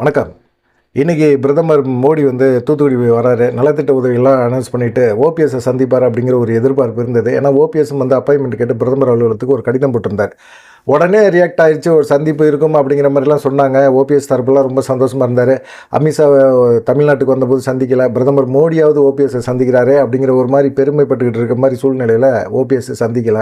வணக்கம். இன்னைக்கு பிரதமர் மோடி வந்து தூத்துக்குடி வராரு. நலத்திட்ட உதவிலாம் அனௌன்ஸ் பண்ணிட்டு ஓபிஎஸ்ஸை சந்திப்பார் அப்படிங்கிற ஒரு எதிர்பார்ப்பு இருந்தது. ஏன்னா ஓபிஎஸ் வந்து அப்பாயின்மெண்ட் கேட்டு பிரதமர் அலுவலகத்துக்கு ஒரு கடிதம் போட்டிருந்தார். உடனே ரியாக்ட் ஆயிடுச்சு. ஒரு சந்திப்பு இருக்கும் அப்படிங்கிற மாதிரிலாம் சொன்னாங்க. ஓபிஎஸ் தரப்புலாம் ரொம்ப சந்தோஷமாக இருந்தார். அமித்ஷா தமிழ்நாட்டுக்கு வந்தபோது சந்திக்கல. பிரதமர் மோடியாவது ஓபிஎஸ்ஸை சந்திக்கிறாரு அப்படிங்கிற ஒரு மாதிரி பெருமைப்பட்டுக்கிட்டு இருக்க மாதிரி சூழ்நிலையில் ஓபிஎஸ் சந்திக்கல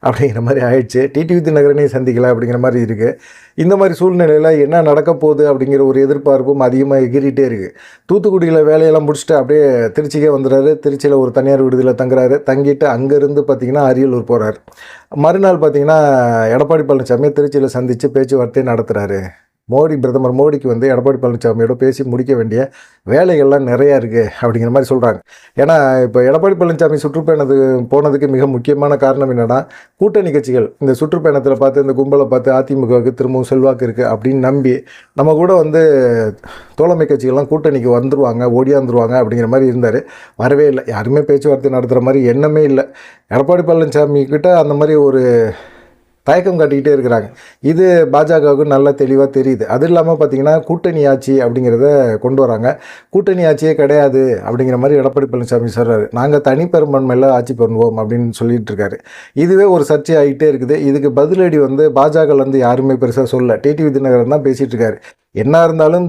அப்படிங்கிற மாதிரி ஆயிடுச்சு. டிடிவி தினகரனையும் சந்திக்கல அப்படிங்கிற மாதிரி இருக்குது. இந்த மாதிரி சூழ்நிலையில் என்ன நடக்க போகுது அப்படிங்கிற ஒரு எதிர்பார்ப்பும் அதிகமாக எகிரிட்டே இருக்குது. தூத்துக்குடியில் வேலையெல்லாம் முடிச்சுட்டு அப்படியே திருச்சிக்கே வந்துடுறாரு. திருச்சியில் ஒரு தனியார் விடுதியில் தங்குறாரு. தங்கிட்டு அங்கேருந்து பார்த்திங்கன்னா அரியலூர் போகிறார். மறுநாள் பார்த்திங்கன்னா எடப்பாடி பழனிசாமியை திருச்சியில் சந்தித்து பேச்சுவார்த்தை நடத்துகிறாரு. பிரதமர் மோடிக்கு வந்து எடப்பாடி பழனிசாமியோட பேசி முடிக்க வேண்டிய வேலைகள்லாம் நிறையா இருக்குது அப்படிங்கிற மாதிரி சொல்கிறாங்க. ஏன்னா இப்போ எடப்பாடி பழனிசாமி சுற்றுப்பயணத்துக்கு போனதுக்கு மிக முக்கியமான காரணம் என்னென்னா, கூட்டணி கட்சிகள் இந்த சுற்றுப்பயணத்தில் பார்த்து இந்த கும்பலை பார்த்து அதிமுகவுக்கு திரும்பவும் செல்வாக்கு இருக்குது அப்படின்னு நம்பி நம்ம கூட வந்து தோழமை கட்சிகள்லாம் கூட்டணிக்கு வந்துருவாங்க, ஓடியாந்துருவாங்க அப்படிங்கிற மாதிரி இருந்தார். வரவே இல்லை. யாருமே பேச்சுவார்த்தை நடத்துகிற மாதிரி எண்ணமே இல்லை. எடப்பாடி பழனிசாமி கிட்ட அந்த மாதிரி ஒரு தயக்கம் காட்டிக்கிட்டே இருக்கிறாங்க. இது பாஜகவுக்கு நல்லா தெளிவாக தெரியுது. அது இல்லாமல் பார்த்திங்கன்னா கூட்டணி ஆட்சி அப்படிங்கிறத கொண்டு வராங்க. கூட்டணி ஆட்சியே கிடையாது அப்படிங்கிற மாதிரி எடப்பாடி பழனிசாமி சொல்கிறாரு. நாங்கள் தனிப்பெரும்பான்மையில் ஆட்சி பண்ணுவோம் அப்படின்னு சொல்லிட்டு இருக்காரு. இதுவே ஒரு சர்ச்சை ஆகிட்டே இருக்குது. இதுக்கு பதிலடி வந்து பாஜகலேருந்து யாருமே பெருசாக சொல்லலை. டிடிவி தினகரன் தான் பேசிகிட்டு இருக்காரு. என்ன இருந்தாலும்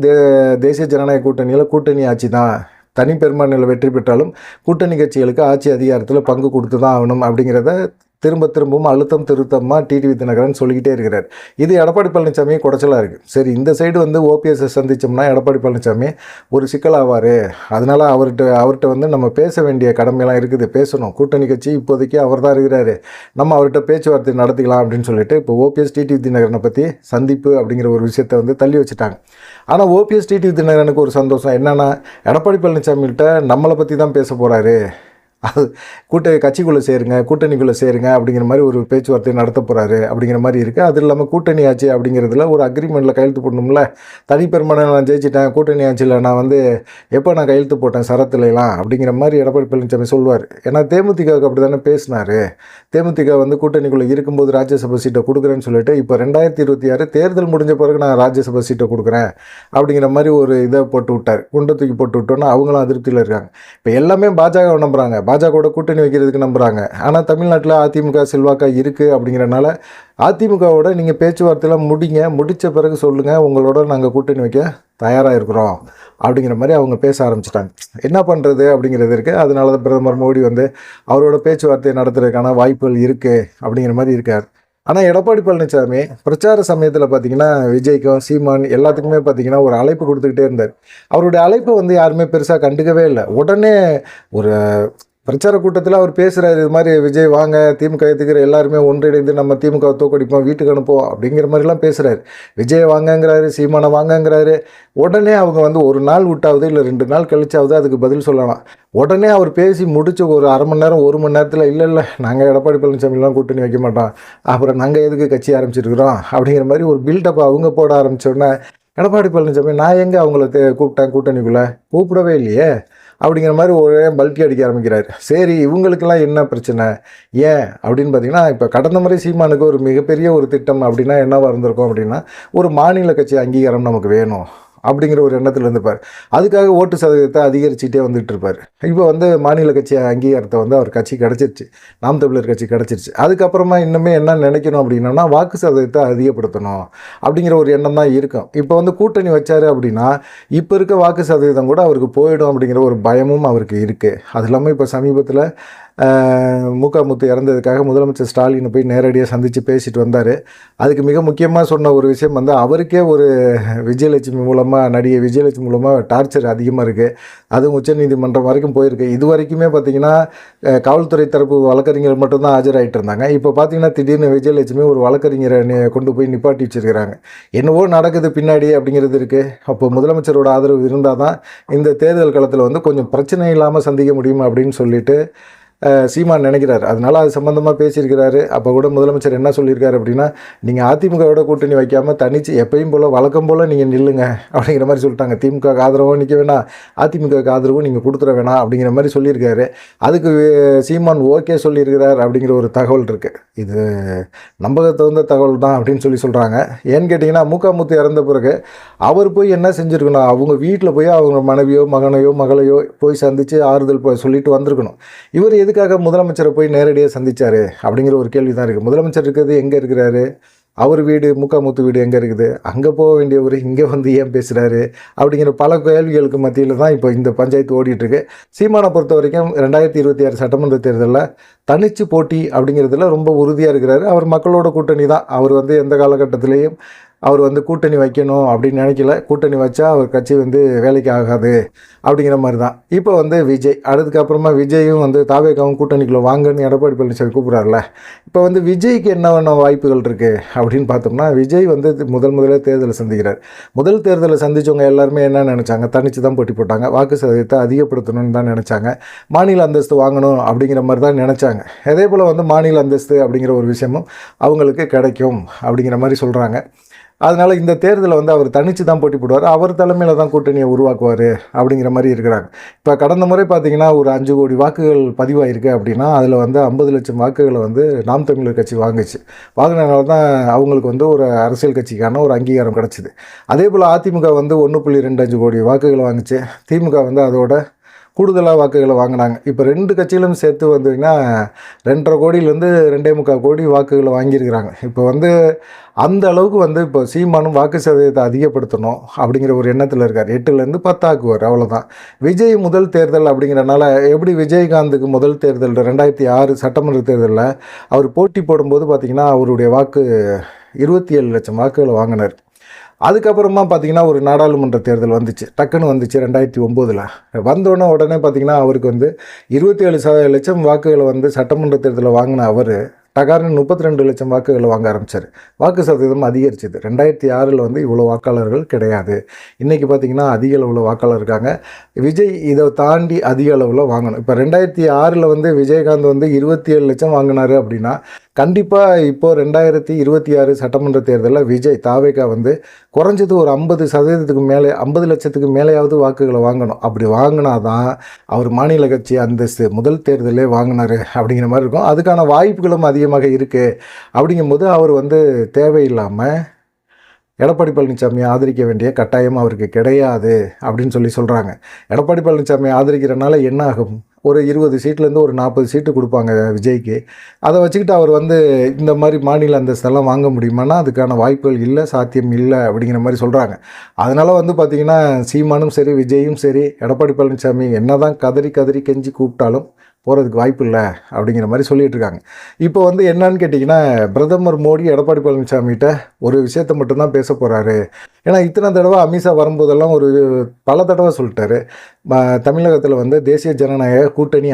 தேசிய ஜனநாயக கூட்டணியில் கூட்டணி ஆட்சி தான். தனி பெரும்பான்மையில் வெற்றி பெற்றாலும் கூட்டணி கட்சிகளுக்கு ஆட்சி அதிகாரத்தில் பங்கு கொடுத்து தான் ஆகணும் அப்படிங்கிறத திரும்பவும் அழுத்தம் திருத்தமாக டிடிவி தினகரன் சொல்லிக்கிட்டே இருக்கிறார். இது எடப்பாடி பழனிசாமியை குடைச்சலாக இருக்குது. சரி, இந்த சைடு வந்து ஓபிஎஸ்ஸை சந்தித்தோம்னா எடப்பாடி பழனிசாமி ஒரு சிக்கலாவார். அதனால் அவர்கிட்ட வந்து நம்ம பேச வேண்டிய கடமையெல்லாம் இருக்குது. பேசணும். கூட்டணி கட்சி இப்போதைக்கு அவர் தான் இருக்கிறாரு. நம்ம அவர்கிட்ட பேச்சுவார்த்தை நடத்திக்கலாம் அப்படின்னு சொல்லிட்டு இப்போ ஓபிஎஸ் டிடிவி தினகரனை பற்றி சந்திப்பு அப்படிங்கிற ஒரு விஷயத்தை வந்து தள்ளி வச்சுட்டாங்க. ஆனால் ஓபிஎஸ் டிடிவி தினகரனுக்கு ஒரு சந்தோஷம் என்னென்னா, எடப்பாடி பழனிசாமிகிட்ட நம்மளை பற்றி தான் பேச போகிறாரு. அது கட்சிக்குள்ளே கூட்டணிக்குள்ளே சேருங்க அப்படிங்கிற மாதிரி ஒரு பேச்சுவார்த்தை நடத்த போகிறாரு அப்படிங்கிற மாதிரி இருக்குது. அது இல்லாமல் கூட்டணி ஆட்சி அப்படிங்கிறதுல ஒரு அக்ரிமெண்ட்டில் கையெழுத்து போடணும்ல. தனிப்பெரும்பான்மையை நான் ஜெயிச்சிட்டேன், கூட்டணி ஆட்சியில் நான் வந்து எப்போ நான் கையெழுத்து போட்டேன் சரத்துலாம் அப்படிங்கிற மாதிரி எடப்பாடி பழனிசாமி சொல்லுவார். ஏன்னா தேமுதிகவுக்கு அப்படி தானே பேசினார். தேமுதிக வந்து கூட்டணிக்குள்ளே இருக்கும்போது ராஜ்யசபா சீட்டை கொடுக்குறேன்னு சொல்லிட்டு இப்போ 2026 தேர்தல் முடிஞ்ச பிறகு நான் ராஜ்யசபா சீட்டை கொடுக்குறேன் அப்படிங்கிற மாதிரி ஒரு இதை போட்டு விட்டார். குண்டை தூக்கி போட்டு விட்டோன்னா அவங்களும் அதிருப்தியில் இருக்காங்க. இப்போ எல்லாமே பாஜக நம்புகிறாங்க, பாஜகவோட கூட்டணி வைக்கிறதுக்கு நம்புகிறாங்க. ஆனால் தமிழ்நாட்டில் அதிமுக செல்வாக்காக இருக்குது அப்படிங்கிறனால அதிமுகவோட நீங்கள் பேச்சுவார்த்தையெல்லாம் முடித்த பிறகு சொல்லுங்கள், உங்களோட நாங்கள் கூட்டணி வைக்க தயாராக இருக்கிறோம் அப்படிங்கிற மாதிரி அவங்க பேச ஆரம்பிச்சிட்டாங்க. என்ன பண்ணுறது அப்படிங்கிறது இருக்குது. அதனால தான் பிரதமர் மோடி வந்து அவரோட பேச்சுவார்த்தை நடத்துறதுக்கான வாய்ப்புகள் இருக்குது அப்படிங்கிற மாதிரி இருக்கார். ஆனால் எடப்பாடி பழனிசாமி பிரச்சார சமயத்தில் பார்த்திங்கன்னா விஜய்க்கும் சீமான் எல்லாத்துக்குமே பார்த்திங்கன்னா ஒரு அழைப்பு கொடுத்துக்கிட்டே இருந்தார். அவருடைய அழைப்பை வந்து யாருமே பெருசாக கண்டுக்கவே இல்லை. உடனே ஒரு பிரச்சார கூட்டத்தில் அவர் பேசுகிறார், இது மாதிரி விஜய் வாங்க, திமுக ஏற்றுக்கிற எல்லாருமே ஒன்றிணைந்து நம்ம திமுக தோக்கடிப்போம், வீட்டுக்கு அனுப்புவோம் அப்படிங்கிற மாதிரிலாம் பேசுகிறாரு. விஜய் வாங்கங்கிறாரு, சீமானை வாங்கங்கிறாரு. உடனே அவங்க வந்து ஒரு நாள் விட்டாவது இல்லை 2 நாள் கழிச்சாவது அதுக்கு பதில் சொல்லலாம். உடனே அவர் பேசி முடிச்சு ஒரு அரை மணி நேரம் 1 மணி நேரத்தில் இல்லை நாங்கள் எடப்பாடி பழனிசாமிலாம் கூட்டணி வைக்க மாட்டோம், அப்புறம் நாங்கள் எதுக்கு கட்சி ஆரம்பிச்சிருக்கிறோம் அப்படிங்கிற மாதிரி ஒரு பில்டப் அவங்க போட ஆரம்பித்தோடனே எடப்பாடி பழனிசாமி நான் எங்கே அவங்கள கூப்பிட்டேன் கூட்டணிக்குள்ளே, கூப்பிடவே இல்லையே அப்படிங்கிற மாதிரி ஒரே பல்ட்டி அடிக்க ஆரம்பிக்கிறார். சரி, இவங்களுக்கெல்லாம் என்ன பிரச்சனை ஏன் அப்படின்னு பார்த்தீங்கன்னா, இப்போ கடந்த முறை சீமானுக்கு ஒரு மிகப்பெரிய ஒரு திட்டம் அப்படின்னா என்னவாக இருந்திருக்கும் அப்படின்னா, ஒரு மாநில கட்சி அங்கீகாரம் நமக்கு வேணும் அப்படிங்கிற ஒரு எண்ணத்தில் இருந்துப்பார். அதுக்காக ஓட்டு சதவீதத்தை அதிகரிச்சுட்டே வந்துட்டு இருப்பார். இப்போ வந்து மாநில கட்சி அங்கீகாரத்தை வந்து அவர் கட்சி கிடச்சிருச்சு, நாம் தமிழர் கட்சி கிடச்சிருச்சு. அதுக்கப்புறமா இன்னுமே என்ன நினைக்கணும் அப்படின்னா, வாக்கு சதவீதத்தை அதிகப்படுத்தணும் அப்படிங்கிற ஒரு எண்ணம் தான் இருக்கும். இப்போ வந்து கூட்டணி வச்சார் அப்படின்னா இப்போ இருக்க வாக்கு சதவீதம் கூட அவருக்கு போயிடும் அப்படிங்கிற ஒரு பயமும் அவருக்கு இருக்குது. அது இல்லாமல் இப்போ சமீபத்தில் முத்து இறந்ததுக்காக முதலமைச்சர் ஸ்டாலினை போய் நேரடியாக சந்தித்து பேசிட்டு வந்தார். அதுக்கு மிக முக்கியமாக சொன்ன ஒரு விஷயம் வந்து அவருக்கே ஒரு விஜயலட்சுமி மூலமாக நடிகை விஜயலட்சுமி மூலமாக டார்ச்சர் அதிகமாக இருக்குது. அதுவும் உச்சநீதிமன்றம் வரைக்கும் போயிருக்கு. இது வரைக்குமே பார்த்திங்கன்னா காவல்துறை தரப்பு வழக்கறிஞர் மட்டும்தான் ஆஜராகிட்டு இருந்தாங்க. இப்போ பார்த்திங்கன்னா திடீர்னு விஜயலட்சுமி ஒரு வழக்கறிஞரை கொண்டு போய் நிப்பாட்டி வச்சுருக்கிறாங்க. என்னவோ நடக்குது பின்னாடி அப்படிங்கிறது இருக்குது. அப்போ முதலமைச்சரோட ஆதரவு இருந்தால் தான் இந்த தேர்தல் களத்தில் வந்து கொஞ்சம் பிரச்சனை இல்லாமல் சந்திக்க முடியும் அப்படின்னு சொல்லிட்டு சீமான் நினைக்கிறார். அதனால அது சம்மந்தமாக பேசியிருக்கிறாரு. அப்போ கூட முதலமைச்சர் என்ன சொல்லியிருக்காரு அப்படின்னா, நீங்கள் அதிமுகவோட கூட்டணி வைக்காமல் தனிச்சு எப்பயும் போல் வழக்கம் போல் நீங்கள் நில்லுங்க அப்படிங்கிற மாதிரி சொல்லிட்டாங்க. திமுகவுக்கு ஆதரவும் நிற்க வேணாம், அதிமுகவுக்கு ஆதரவும் நீங்கள் கொடுத்துட வேணாம் அப்படிங்கிற மாதிரி சொல்லியிருக்காரு. அதுக்கு சீமான் ஓகே சொல்லியிருக்கிறார் அப்படிங்கிற ஒரு தகவல் இருக்குது. இது நம்பகத்தகுந்த தகவல் தான் அப்படின்னு சொல்கிறாங்க. ஏன்னு கேட்டிங்கன்னா, முத்து இறந்த பிறகு அவர் போய் என்ன செஞ்சுருக்கணும், அவங்க வீட்டில் போய் அவங்க மனைவியோ மகனையோ மகளையோ போய் சந்தித்து ஆறுதல் சொல்லிட்டு வந்திருக்கணும். இவர் எதுக்காக முதலமைச்சரை போய் நேரடியாக சந்திச்சார் அப்படிங்கிற ஒரு கேள்வி தான் இருக்குது. முதலமைச்சர் இருக்கிறது எங்கே இருக்கிறாரு, அவர் வீடு முத்து வீடு எங்கே இருக்குது, அங்கே போக வேண்டியவர் இங்கே வந்து ஏன் பேசுகிறாரு அப்படிங்கிற பல கேள்விகளுக்கு மத்தியில் தான் இப்போ இந்த பஞ்சாயத்து ஓடிட்டுருக்கு. சீமானை பொறுத்த வரைக்கும் 2026 சட்டமன்ற தேர்தலில் தனிச்சு போட்டி அப்படிங்கிறதுல ரொம்ப உறுதியாக இருக்கிறாரு. அவர் மக்களோட கூட்டணி தான். அவர் வந்து எந்த காலகட்டத்திலையும் அவர் வந்து கூட்டணி வைக்கணும் அப்படின்னு நினைக்கல. கூட்டணி வச்சா அவர் கட்சி வந்து வேலைக்கு ஆகாது அப்படிங்கிற மாதிரி தான். இப்போ வந்து விஜய் அதுக்கப்புறமா விஜயும் வந்து தாவேகாவும் கூட்டணிக்குள்ளே வாங்கன்னு எடப்பாடி பழனிசாமி கூப்பிட்றாருல. இப்போ வந்து விஜய்க்கு என்ன வாய்ப்புகள் இருக்குது அப்படின்னு பார்த்தோம்னா, விஜய் வந்து முதல்ல தேர்தலை சந்திக்கிறார். முதல் தேர்தலை சந்தித்தவங்க எல்லாருமே என்ன நினச்சாங்க, தனித்து தான் போட்டி போட்டாங்க, வாக்கு சதவீதத்தை அதிகப்படுத்தணும்னு தான் நினச்சாங்க, மாநில அந்தஸ்து வாங்கணும் அப்படிங்கிற மாதிரி தான் நினச்சாங்க. அதே போல் வந்து மாநில அந்தஸ்து அப்படிங்கிற ஒரு விஷயமும் அவங்களுக்கு கிடைக்கும் அப்படிங்கிற மாதிரி சொல்கிறாங்க. அதனால் இந்த தேர்தலில் வந்து அவர் தனித்து தான் போட்டி போடுவார், அவர் தலைமையில் தான் கூட்டணியை உருவாக்குவார் அப்படிங்கிற மாதிரி இருக்கிறாங்க. இப்போ கடந்த முறை பார்த்திங்கன்னா ஒரு 5 கோடி வாக்குகள் பதிவாயிருக்கு அப்படின்னா, அதில் வந்து 50 லட்சம் வாக்குகளை வந்து நாம் தமிழர் கட்சி வாங்குச்சு. வாங்கினதுனால தான் அவங்களுக்கு வந்து ஒரு அரசியல் கட்சிக்கான ஒரு அங்கீகாரம் கிடச்சிது. அதே போல் அதிமுக வந்து 1.25 கோடி வாக்குகளை வாங்குச்சு. திமுக வந்து அதோட கூடுதலாக வாக்குகளை வாங்கினாங்க. இப்போ 2 கட்சிகளும் சேர்த்து வந்தீங்கன்னா 2.5 கோடியிலேருந்து 2.25 கோடி வாக்குகளை வாங்கியிருக்கிறாங்க. இப்போ வந்து அந்த அளவுக்கு வந்து இப்போ சீமானும் வாக்கு சதவீதத்தை அதிகப்படுத்தணும் அப்படிங்கிற ஒரு எண்ணத்தில் இருக்கார். 8லேருந்து 10 ஆக்குவார், அவ்வளோதான். விஜய் முதல் தேர்தல் அப்படிங்கிறனால எப்படி விஜயகாந்துக்கு முதல் தேர்தல் 2006 சட்டமன்ற தேர்தலில் அவர் போட்டி போடும்போது பார்த்திங்கன்னா அவருடைய வாக்கு 27 லட்சம் வாக்குகளை வாங்கினார். அதுக்கப்புறமா பார்த்திங்கன்னா ஒரு நாடாளுமன்ற தேர்தல் வந்துச்சு, டக்குன்னு வந்துச்சு 2009. வந்தோடனே உடனே பார்த்திங்கன்னா அவருக்கு வந்து 27 லட்சம் வாக்குகளை வந்து சட்டமன்ற தேர்தலில் வாங்கின அவர் டகார்னு 32 லட்சம் வாக்குகளை வாங்க ஆரம்பித்தார். வாக்கு சதவீதம் அதிகரிச்சது. 2006 வந்து இவ்வளோ வாக்காளர்கள் கிடையாது. இன்றைக்கி பார்த்திங்கன்னா அதிக அளவில் வாக்காளர் இருக்காங்க. விஜய் இதை தாண்டி அதிக அளவில் வாங்கணும். இப்போ 2006 வந்து விஜயகாந்த் வந்து 27 லட்சம் வாங்கினார் அப்படின்னா, கண்டிப்பாக இப்போது 2026 சட்டமன்ற தேர்தலில் விஜய் தாவேகா வந்து குறைஞ்சது ஒரு 50% மேலே 50 லட்சத்துக்கு மேலேயாவது வாக்குகளை வாங்கணும். அப்படி வாங்கினா தான் அவர் மாநில கட்சி அந்தஸ்து முதல் தேர்தலே வாங்கினார் அப்படிங்கிற மாதிரி இருக்கும். அதுக்கான வாய்ப்புகளும் அதிகமாக இருக்குது. அப்படிங்கும்போது அவர் வந்து தேவையில்லாமல் எடப்பாடி பழனிசாமியை ஆதரிக்க வேண்டிய கட்டாயம் அவருக்கு கிடையாது அப்படின்னு சொல்கிறாங்க. எடப்பாடி பழனிசாமியை ஆதரிக்கிறனால என்ன ஆகும், ஒரு 20 சீட்லேருந்து ஒரு 40 சீட்டு கொடுப்பாங்க விஜய்க்கு. அதை வச்சுக்கிட்டு அவர் வந்து இந்த மாதிரி மாநில அந்தஸ்தெல்லாம் வாங்க முடியுமானா அதுக்கான வாய்ப்புகள் இல்லை, சாத்தியம் இல்லை அப்படிங்கிற மாதிரி சொல்கிறாங்க. அதனால் வந்து பார்த்திங்கன்னா சீமானும் சரி விஜயும் சரி எடப்பாடி பழனிசாமி என்ன தான் கதறி கெஞ்சி கூப்பிட்டாலும் போகிறதுக்கு வாய்ப்பு இல்லை அப்படிங்கிற மாதிரி சொல்லிகிட்டு இருக்காங்க. இப்போ வந்து என்னன்னு கேட்டிங்கன்னா, பிரதமர் மோடி எடப்பாடி பழனிசாமிகிட்ட ஒரு விஷயத்தை மட்டும்தான் பேச போகிறாரு. ஏன்னா இத்தனை தடவை அமித்ஷா வரும்போதெல்லாம் பல தடவை சொல்லிட்டாரு, தமிழகத்தில் வந்து தேசிய ஜனநாயக கூட்டணி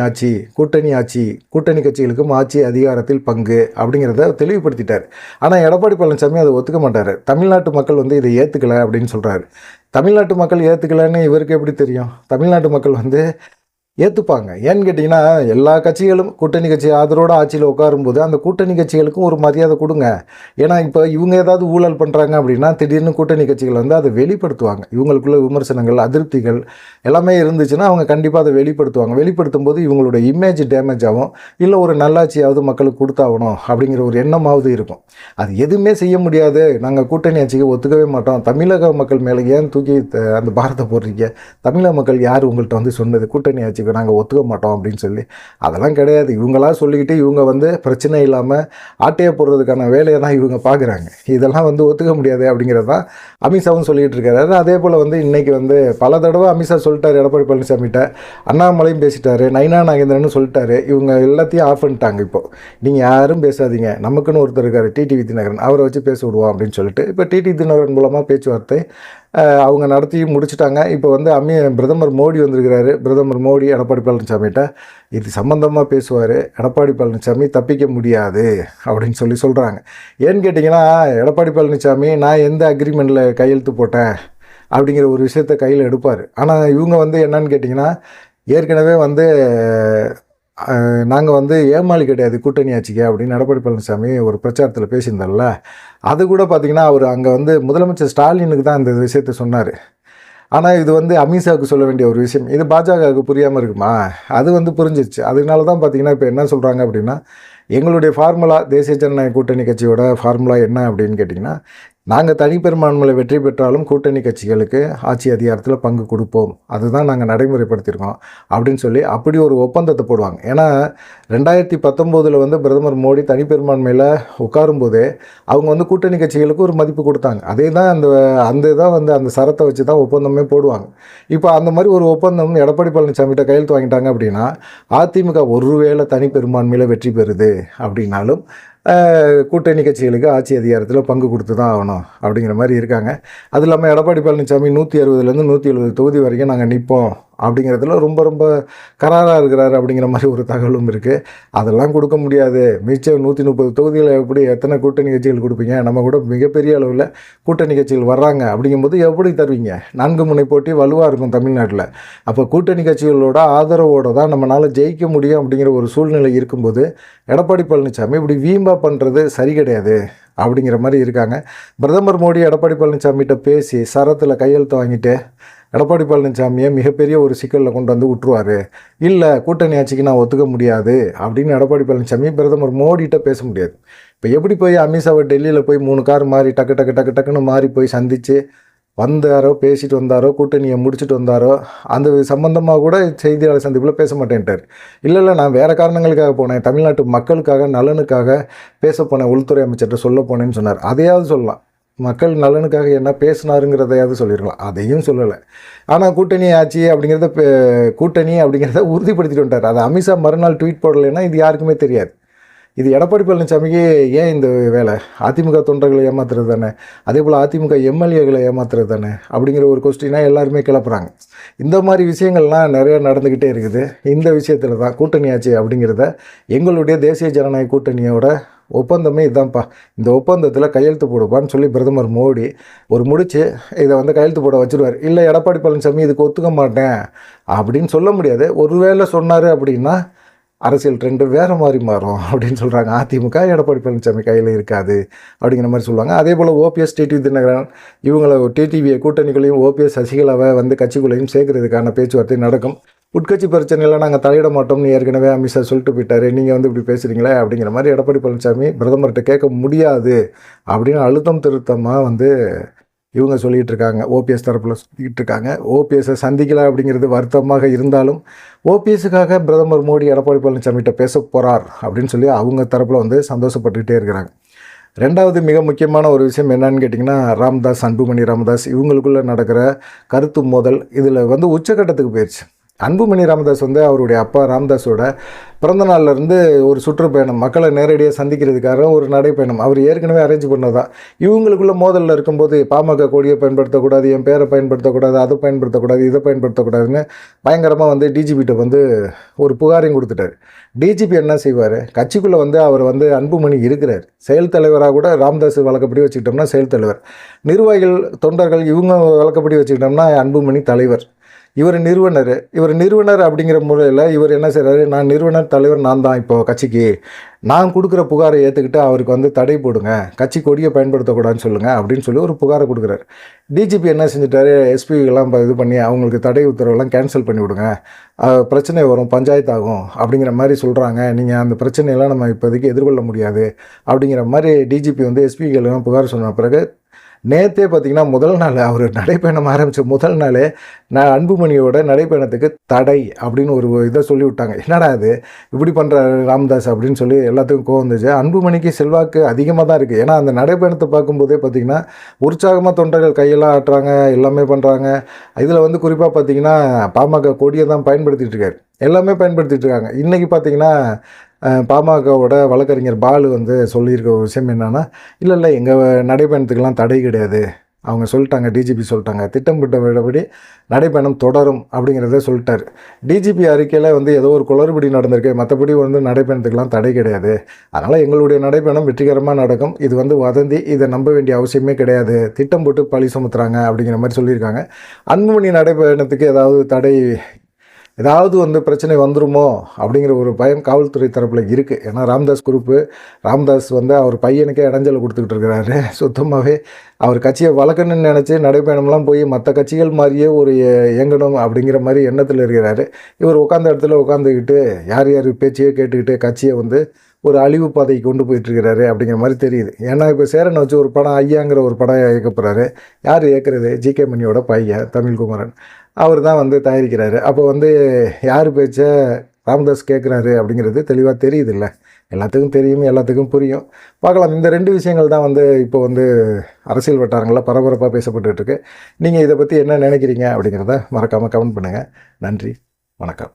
கட்சிகளுக்கும் ஆட்சி அதிகாரத்தில் பங்கு அப்படிங்கிறத தெளிவுபடுத்திட்டார். ஆனால் எடப்பாடி பழனிசாமி அதை ஒத்துக்க மாட்டார். தமிழ்நாட்டு மக்கள் வந்து இதை ஏற்றுக்கலை அப்படின்னு சொல்கிறாரு. தமிழ்நாட்டு மக்கள் ஏற்றுக்கலைன்னு இவருக்கு எப்படி தெரியும்? தமிழ்நாட்டு மக்கள் வந்து ஏற்றுப்பாங்க. ஏன்னு கேட்டிங்கன்னா, எல்லா கட்சிகளும் கூட்டணி கட்சி ஆதரவோடு ஆட்சியில் உட்காரும்போது அந்த கூட்டணி கட்சிகளுக்கும் ஒரு மரியாதை கொடுங்க. ஏன்னா இப்போ இவங்க ஏதாவது ஊழல் பண்ணுறாங்க அப்படின்னா திடீர்னு கூட்டணி கட்சிகள் வந்து அதை வெளிப்படுத்துவாங்க. இவங்களுக்குள்ள விமர்சனங்கள் அதிருப்திகள் எல்லாமே இருந்துச்சுன்னா அவங்க கண்டிப்பாக அதை வெளிப்படுத்துவாங்க. வெளிப்படுத்தும் போது இவங்களோட இமேஜ் டேமேஜ் ஆகும், இல்லை ஒரு நல்லாட்சியாவது மக்களுக்கு கொடுத்தாகணும் அப்படிங்கிற ஒரு எண்ணமாவது இருக்கும். அது எதுவுமே செய்ய முடியாது, நாங்கள் கூட்டணி ஆட்சிக்கு ஒத்துக்கவே மாட்டோம், தமிழக மக்கள் மேலே ஏன் தூக்கி அந்த பாரத்தை போடுறீங்க, தமிழக மக்கள் யார் உங்கள்கிட்ட வந்து சொன்னது கூட்டணி ஆட்சி நாங்கள் ஒத்துக்க மாட்டோம் அப்படின்னு சொல்லி? அதெல்லாம் கிடையாது. இவங்களா சொல்லிக்கிட்டு இவங்க வந்து பிரச்சனை இல்லாமல் ஆட்டையை போடுறதுக்கான வேலையை தான் இவங்க பார்க்குறாங்க. இதெல்லாம் வந்து ஒத்துக்க முடியாது அப்படிங்கிறது தான் அமித்ஷாவும் சொல்லிகிட்டு இருக்காரு. அதே போல் வந்து இன்றைக்கி வந்து பல தடவை அமித்ஷா சொல்லிட்டார் எடப்பாடி பழனிசாமிகிட்ட, அண்ணாமலையும் பேசிட்டாரு, நயினா நாகேந்திரன் சொல்லிட்டாரு. இவங்க எல்லாத்தையும் ஆஃப் பண்ணிட்டாங்க. இப்போது நீங்கள் யாரும் பேசாதீங்க, நமக்குன்னு ஒருத்தர் இருக்கார் டிடிவி தினகரன், அவரை வச்சு பேச விடுவோம் அப்படின்னு சொல்லிட்டு இப்போ டிடிவி தினகரன் மூலமாக பேச்சுவார்த்தை அவங்க நடத்தி முடிச்சுட்டாங்க. இப்போ வந்து பிரதமர் மோடி வந்திருக்கிறாரு. பிரதமர் மோடி எடப்பாடி பழனிசாமிகிட்ட இது சம்மந்தமாக பேசுவார். எடப்பாடி பழனிசாமி தப்பிக்க முடியாது அப்படின்னு சொல்கிறாங்க. ஏன்னு கேட்டிங்கன்னா, எடப்பாடி பழனிசாமி நான் எந்த அக்ரிமெண்ட்டில் கையெழுத்து போட்டேன் அப்படிங்கிற ஒரு விஷயத்தை கையில் எடுப்பார். ஆனால் இவங்க வந்து என்னன்னு கேட்டிங்கன்னா, ஏற்கனவே வந்து நாங்கள் வந்து ஏமாளி கிடையாது கூட்டணி ஆட்சிக்கு அப்படின்னு எடப்பாடி பழனிசாமி ஒரு பிரச்சாரத்தில் பேசியிருந்தார்ல, அது கூட பார்த்திங்கன்னா அவர் அங்கே வந்து முதலமைச்சர் ஸ்டாலினுக்கு தான் இந்த விஷயத்த சொன்னார். ஆனால் இது வந்து அமித்ஷாவுக்கு சொல்ல வேண்டிய ஒரு விஷயம். இது பாஜகவுக்கு புரியாமல் இருக்குமா? அது வந்து புரிஞ்சிருச்சு. அதனால தான் பார்த்திங்கன்னா இப்போ என்ன சொல்கிறாங்க அப்படின்னா, எங்களுடைய ஃபார்முலா தேசிய ஜனநாயக கூட்டணி கட்சியோட ஃபார்முலா என்ன அப்படின்னு கேட்டிங்கன்னா, நாங்கள் தனிப்பெரும்பான்மையில் வெற்றி பெற்றாலும் கூட்டணி கட்சிகளுக்கு ஆட்சி அதிகாரத்தில் பங்கு கொடுப்போம், அதுதான் நாங்கள் நடைமுறைப்படுத்தியிருக்கோம் அப்படின்னு சொல்லி அப்படி ஒரு ஒப்பந்தத்தை போடுவாங்க. ஏன்னா 2019 வந்து பிரதமர் மோடி தனிப்பெரும்பான்மையில் உட்காரும்போதே அவங்க வந்து கூட்டணி கட்சிகளுக்கு ஒரு மதிப்பு கொடுத்தாங்க. அதே தான் அந்த இதான் வந்து அந்த சரத்தை வச்சு தான் ஒப்பந்தமே போடுவாங்க. இப்போ அந்த மாதிரி ஒரு ஒப்பந்தம் எடப்பாடி பழனிசாமிகிட்ட கையெழுத்து வாங்கிட்டாங்க அப்படின்னா, அதிமுக ஒருவேளை தனிப்பெரும்பான்மையில் வெற்றி பெறுது அப்படின்னாலும் கூட்டணி கட்சிகளுக்கு ஆட்சி அதிகாரத்தில் பங்கு கொடுத்து தான் ஆகணும் அப்படிங்கிற மாதிரி இருக்காங்க. அது இல்லாமல் எடப்பாடி பழனிசாமி 160லேருந்து 170 தொகுதி வரைக்கும் நாங்கள் நிற்போம் அப்படிங்கிறதுல ரொம்ப ரொம்ப கராராக இருக்கிறாரு அப்படிங்கிற மாதிரி ஒரு தகவலும் இருக்குது. அதெல்லாம் கொடுக்க முடியாது. மிச்சம் 130 தொகுதிகளை எப்படி எத்தனை கூட்டணி கட்சிகள் கொடுப்பீங்க? நம்ம கூட மிகப்பெரிய அளவில் கூட்டணி கட்சிகள் வர்றாங்க அப்படிங்கும்போது எப்படி தருவீங்க? 4 முனை போட்டி வலுவாக இருக்கும் தமிழ்நாட்டில். அப்போ கூட்டணி கட்சிகளோட ஆதரவோடு தான் நம்மளால் ஜெயிக்க முடியும் அப்படிங்கிற ஒரு சூழ்நிலை இருக்கும்போது எடப்பாடி பழனிசாமி இப்படி வீம்பா பண்ணுறது சரி கிடையாது அப்படிங்கிற மாதிரி இருக்காங்க. பிரதமர் மோடி எடப்பாடி பழனிசாமிகிட்ட பேசி சரத்தில் கையெழுத்து வாங்கிட்டு எடப்பாடி பழனிசாமியை மிகப்பெரிய ஒரு சிக்கலில் கொண்டு வந்து விட்டுருவார். இல்லை கூட்டணி ஆட்சிக்கு நான் ஒத்துக்க முடியாது அப்படின்னு எடப்பாடி பழனிசாமி பிரதமர் மோடிகிட்ட பேச முடியாது. இப்போ எப்படி போய் அமித்ஷாவை டெல்லியில் போய் 3 கார் மாறி டக்குன்னு மாறி போய் சந்தித்து வந்தாரோ, பேசிட்டு வந்தாரோ, கூட்டணியை முடிச்சுட்டு வந்தாரோ, அந்த சம்பந்தமாக கூட செய்தியாளர் சந்திப்பில் பேச மாட்டேன்ட்டார். இல்லை நான் வேறு காரணங்களுக்காக போனேன், தமிழ்நாட்டு மக்களுக்காக நலனுக்காக பேச போனேன், உள்துறை அமைச்சர்கிட்ட சொல்ல போனேன்னு சொன்னார். அதையாவது சொல்லலாம். மக்கள் நலனுக்காக என்ன பேசினாருங்கிறதையாவது சொல்லியிருக்கலாம். அதையும் சொல்லலை. ஆனால் கூட்டணி ஆட்சி அப்படிங்கிறத உறுதிப்படுத்திட்டு வந்துட்டார். அதை அமித்ஷா மறுநாள் ட்வீட் போடலைன்னா இது யாருக்குமே தெரியாது. இது எடப்பாடி பழனிசாமிக்கு ஏன் இந்த வேலை? அதிமுக தொண்டர்களை ஏமாத்துறது தானே, அதே போல் அதிமுக எம்எல்ஏகளை ஏமாத்துறது தானே அப்படிங்கிற ஒரு கொஸ்டினாக எல்லாருமே கிளப்புறாங்க. இந்த மாதிரி விஷயங்கள்லாம் நிறையா நடந்துக்கிட்டே இருக்குது. இந்த விஷயத்தில் தான் கூட்டணி ஆட்சி அப்படிங்கிறத எங்களுடைய தேசிய ஜனநாயக கூட்டணியோட ஒப்பந்தமே இதுதான்ப்பா, இந்த ஒப்பந்தத்தில் கையெழுத்து போடுப்பான்னு சொல்லி பிரதமர் மோடி ஒரு முடிச்சு இதை வந்து கையெழுத்து போட வச்சுருவார். இல்லை எடப்பாடி பழனிசாமி இதுக்கு ஒத்துக்க மாட்டேன் அப்படின்னு சொல்ல முடியாது. ஒருவேளை சொன்னார் அப்படின்னா அரசியல் ட்ரெண்டு வேறு மாதிரி மாறும் அப்படின்னு சொல்கிறாங்க. அதிமுக எடப்பாடி பழனிசாமி கையில் இருக்காது அப்படிங்கிற மாதிரி சொல்லுவாங்க. அதே போல் ஓபிஎஸ் டிடிவி தினகரன் இவங்களை டிடிவியை கூட்டணிகளையும் ஓபிஎஸ் சசிகலாவை வந்து கட்சிக்குள்ளேயும் சேர்க்கறதுக்கான பேச்சுவார்த்தை நடக்கும். உட்கட்சி பிரச்சனைலாம் நாங்கள் தலையிட மாட்டோம்னு ஏற்கனவே அமித்ஷா சொல்லிட்டு போயிட்டார். நீங்கள் வந்து இப்படி பேசுகிறீங்களே அப்படிங்கிற மாதிரி எடப்பாடி பழனிசாமி பிரதமர்கிட்ட கேட்க முடியாது அப்படின்னு அழுத்தம் திருத்தமாக வந்து இவங்க சொல்லிகிட்டு இருக்காங்க. ஓபிஎஸ் தரப்பில் சொல்லிக்கிட்டு இருக்காங்க. ஓபிஎஸ்ஸை சந்திக்கலை அப்படிங்கிறது வருத்தமாக இருந்தாலும் ஓபிஎஸ்ஸுக்காக பிரதமர் மோடி எடப்பாடி பழனிசாமிகிட்ட பேச போகிறார் அப்படின்னு சொல்லி அவங்க தரப்பில் வந்து சந்தோஷப்பட்டுக்கிட்டே இருக்கிறாங்க. ரெண்டாவது மிக முக்கியமான ஒரு விஷயம் என்னன்னு கேட்டிங்கன்னா, ராமதாஸ், அன்புமணி ராமதாஸ் இவங்களுக்குள்ளே நடக்கிற கருத்து மோதல் இதில் வந்து உச்சக்கட்டத்துக்கு போயிடுச்சு. அன்புமணி ராமதாஸ் வந்து அவருடைய அப்பா ராமதாஸோட பிறந்த நாள்லேருந்து ஒரு சுற்றுப்பயணம், மக்களை நேரடியாக சந்திக்கிறதுக்காக ஒரு நடைப்பயணம் அவர் ஏற்கனவே அரேஞ்ச் பண்ணதான். இவங்களுக்குள்ள மோதலில் இருக்கும்போது பாமக கொடியை பயன்படுத்தக்கூடாது, என் பேரை பயன்படுத்தக்கூடாது, அதை பயன்படுத்தக்கூடாது, இதை பயன்படுத்தக்கூடாதுன்னு பயங்கரமாக வந்து டிஜிபிகிட்ட வந்து ஒரு புகாரையும் கொடுத்துட்டார். டிஜிபி என்ன செய்வார்? கட்சிக்குள்ளே வந்து அவர் வந்து அன்புமணி இருக்கிறார், செயல் தலைவராக கூட ராமதாஸ் வழக்கப்படி வச்சுக்கிட்டோம்னா செயல் தலைவர், நிர்வாகிகள் தொண்டர்கள் இவங்க வழக்கப்படி வச்சுக்கிட்டோம்னா அன்புமணி தலைவர், இவர் நிறுவனர் அப்படிங்கிற முறையில் இவர் என்ன செய்கிறாரு? நான் நிறுவனர், தலைவர் நான் தான். இப்போது கட்சிக்கு நான் கொடுக்குற புகாரை ஏற்றுக்கிட்டு அவருக்கு வந்து தடை போடுங்க, கட்சி கொடியை பயன்படுத்தக்கூடாதுன்னு சொல்லுங்கள் அப்படின்னு சொல்லி ஒரு புகாரை கொடுக்குறாரு. டிஜிபி என்ன செஞ்சுட்டாரு? எஸ்பிலாம் இது பண்ணி அவங்களுக்கு தடை உத்தரவெல்லாம் கேன்சல் பண்ணி விடுங்க, பிரச்சனை வரும், பஞ்சாயத்து ஆகும் அப்படிங்கிற மாதிரி சொல்கிறாங்க, நீங்கள் அந்த பிரச்சனையெல்லாம் நம்ம இப்போதைக்கு எதிர்கொள்ள முடியாது அப்படிங்கிற மாதிரி டிஜிபி வந்து எஸ்பிகளும் புகார் சொன்ன பிறகு நேற்றே பார்த்திங்கன்னா முதல் நாள் அவர் நடைப்பயணம் ஆரம்பித்த முதல் நாளே நான் அன்புமணியோட நடைப்பயணத்துக்கு தடை அப்படின்னு ஒரு இதை சொல்லிவிட்டாங்க. என்னடா அது இப்படி பண்ணுற ராமதாஸ் அப்படின்னு சொல்லி எல்லாத்துக்கும் கோவம் வந்துச்சு. அன்புமணிக்கு செல்வாக்கு அதிகமாக தான் இருக்குது. ஏன்னா அந்த நடைப்பயணத்தை பார்க்கும்போதே பார்த்திங்கன்னா உற்சாகமாக தொண்டர்கள் கையெல்லாம் ஆட்டுறாங்க, எல்லாமே பண்ணுறாங்க. இதில் வந்து குறிப்பாக பார்த்திங்கன்னா பாமக கொடியை தான் பயன்படுத்திகிட்டு இருக்காரு, எல்லாமே பயன்படுத்திகிட்டு இருக்காங்க. இன்றைக்கி பார்த்திங்கன்னா பாமகவோட வழக்கறிஞர் பாலு வந்து சொல்லியிருக்க ஒரு விஷயம் என்னென்னா, இல்லை எங்கள் நடைப்பயணத்துக்கெல்லாம் தடை கிடையாது, அவங்க சொல்லிட்டாங்க, டிஜிபி சொல்லிட்டாங்க, திட்டமிட்ட விடபடி நடைப்பயணம் தொடரும் அப்படிங்கிறத சொல்லிட்டார். டிஜிபி அறிக்கையில் வந்து ஏதோ ஒரு குளறுபடி நடந்திருக்கு, மற்றபடி வந்து நடைப்பயணத்துக்கெல்லாம் தடை கிடையாது, அதனால் எங்களுடைய நடைப்பயணம் வெற்றிகரமாக நடக்கும், இது வந்து வதந்தி, இதை நம்ப வேண்டிய அவசியமே கிடையாது, திட்டம் போட்டு பழி சுமத்துறாங்க அப்படிங்கிற மாதிரி சொல்லியிருக்காங்க. அன்புமணி நடைப்பயணத்துக்கு ஏதாவது தடை ஏதாவது வந்து பிரச்சனை வந்துருமோ அப்படிங்கிற ஒரு பயம் காவல்துறை தரப்பில் இருக்குது. ஏன்னா ராமதாஸ் குரூப்பு, ராமதாஸ் வந்து அவர் பையனுக்கே இடைஞ்சல் கொடுத்துக்கிட்டு இருக்கிறாரு. சுத்தமாகவே அவர் கட்சியை வளர்க்கணும்னு நினச்சி நடைப்பயணம்லாம் போய் மற்ற கட்சிகள் மாதிரியே ஒரு இயங்கணும் அப்படிங்கிற மாதிரி எண்ணத்தில் இருக்கிறாரு. இவர் உட்காந்த இடத்துல உட்காந்துக்கிட்டு யார் யார் பேச்சையே கேட்டுக்கிட்டு கட்சியை வந்து ஒரு அழிவு பாதைக்கு கொண்டு போயிட்டுருக்கிறாரு அப்படிங்கிற மாதிரி தெரியுது. ஏன்னா இப்போ சேரனை வச்சு ஒரு படம் ஐயாங்கிற ஒரு படம் இயக்க போகிறாரு. யார் இயக்குறது? ஜிகே மணியோட பையன் தமிழ்குமரன். அவர் தான் வந்து தயாரிக்கிறாரு. அப்போ வந்து யார் பேச்சை ராமதாஸ் கேட்குறாரு அப்படிங்கிறது தெளிவாக தெரியுதுல்ல. எல்லாத்துக்கும் தெரியும், எல்லாத்துக்கும் புரியும். பார்க்கலாம். இந்த 2 விஷயங்கள் தான் வந்து இப்போ வந்து அரசியல் வட்டாரங்களில் பரபரப்பாக பேசப்பட்டுருக்கு. நீங்கள் இதை பற்றி என்ன நினைக்கிறீங்க அப்படிங்கிறத மறக்காமல் கமெண்ட் பண்ணுங்கள். நன்றி, வணக்கம்.